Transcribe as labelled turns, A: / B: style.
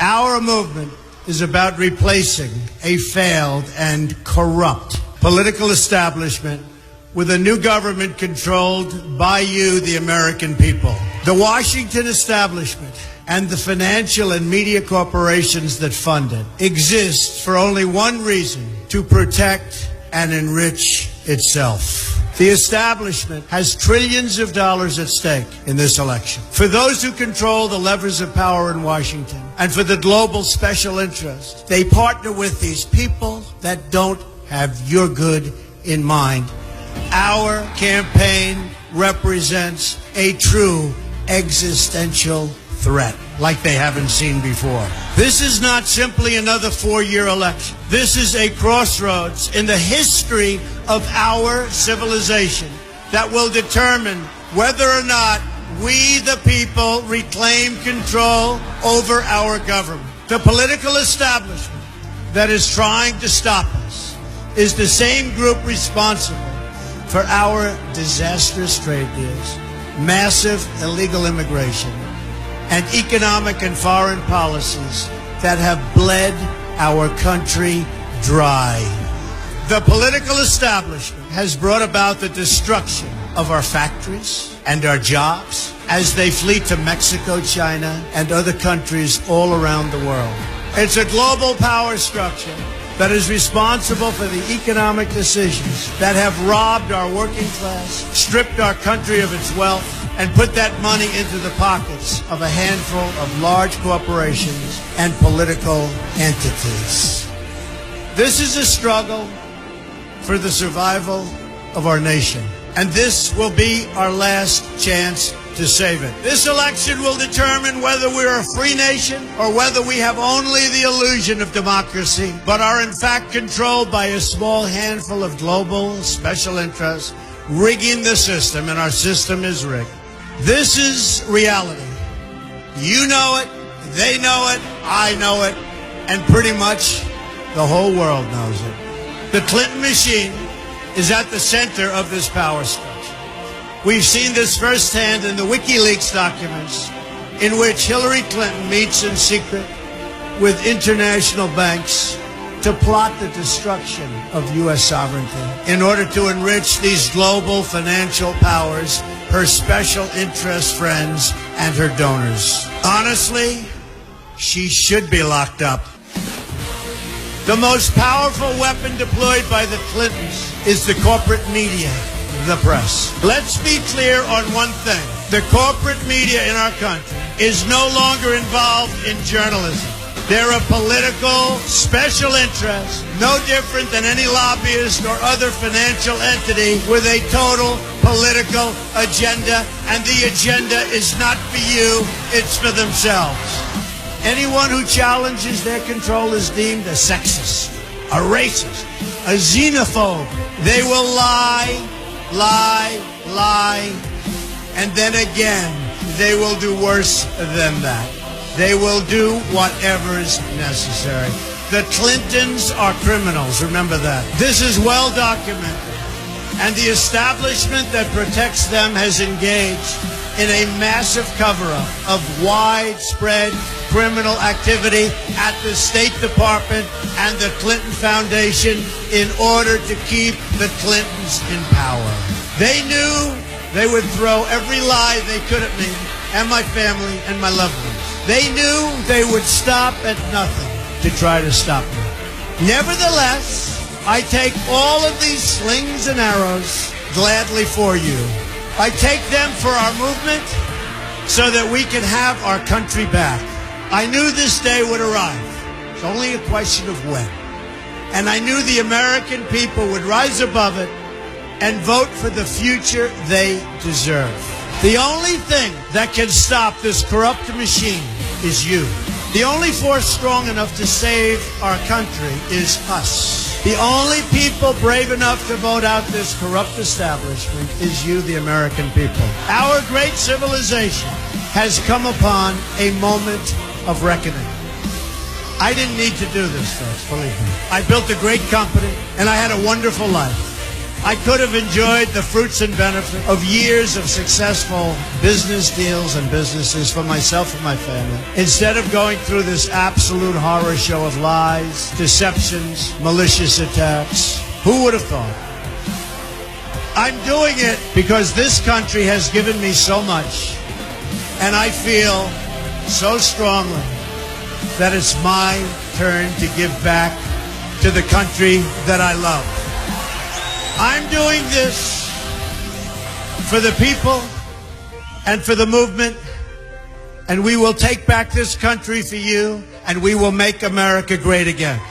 A: Our movement is about replacing a failed and corrupt political establishment with a new government controlled by you, the American people. The Washington establishment and the financial and media corporations that fund it exist for only one reason: to protect and enrich itself. The establishment has trillions of dollars at stake in this election. For those who control the levers of power in Washington and for the global special interest, they partner with these people that don't have your good in mind. Our campaign represents a true existential threat like they haven't seen before. This is not simply another four-year election. This is a crossroads in the history of our civilization that will determine whether or not we, the people, reclaim control over our government. The political establishment that is trying to stop us is the same group responsible for our disastrous trade deals, massive illegal immigration, and economic and foreign policies that have bled our country dry. The political establishment has brought about the destruction of our factories and our jobs as they flee to Mexico, China, and other countries all around the world. It's a global power structure that is responsible for the economic decisions that have robbed our working class, stripped our country of its wealth, and put that money into the pockets of a handful of large corporations and political entities. This is a struggle for the survival of our nation, and this will be our last chance to save it. This election will determine whether we're a free nation or whether we have only the illusion of democracy, but are in fact controlled by a small handful of global special interests rigging the system, and our system is rigged. This is reality. You know it, they know it, I know it, and pretty much the whole world knows it. The Clinton machine is at the center of this power structure. We've seen this firsthand in the WikiLeaks documents, in which Hillary Clinton meets in secret with international banks to plot the destruction of U.S. sovereignty in order to enrich these global financial powers, her special interest friends, and her donors. Honestly, she should be locked up. The most powerful weapon deployed by the Clintons is the corporate media, the press. Let's be clear on one thing. The corporate media in our country is no longer involved in journalism. They're a political special interest, no different than any lobbyist or other financial entity with a total political agenda, and the agenda is not for you, it's for themselves. Anyone who challenges their control is deemed a sexist, a racist, a xenophobe. They will lie, and then again, they will do worse than that. They will do whatever is necessary. The Clintons are criminals, remember that. This is well documented. And the establishment that protects them has engaged in a massive cover-up of widespread criminal activity at the State Department and the Clinton Foundation in order to keep the Clintons in power. They knew they would throw every lie they could at me and my family and my loved ones. They knew they would stop at nothing to try to stop me. Nevertheless, I take all of these slings and arrows gladly for you. I take them for our movement so that we can have our country back. I knew this day would arrive. It's only a question of when. And I knew the American people would rise above it and vote for the future they deserve. The only thing that can stop this corrupt machine is you. The only force strong enough to save our country is us. The only people brave enough to vote out this corrupt establishment is you, the American people. Our great civilization has come upon a moment of reckoning. I didn't need to do this, folks, believe me. I built a great company, and I had a wonderful life. I could have enjoyed the fruits and benefits of years of successful business deals and businesses for myself and my family, instead of going through this absolute horror show of lies, deceptions, malicious attacks. Who would have thought? I'm doing it because this country has given me so much, and I feel so strongly that it's my turn to give back to the country that I love. I'm doing this for the people and for the movement, and we will take back this country for you, and we will make America great again.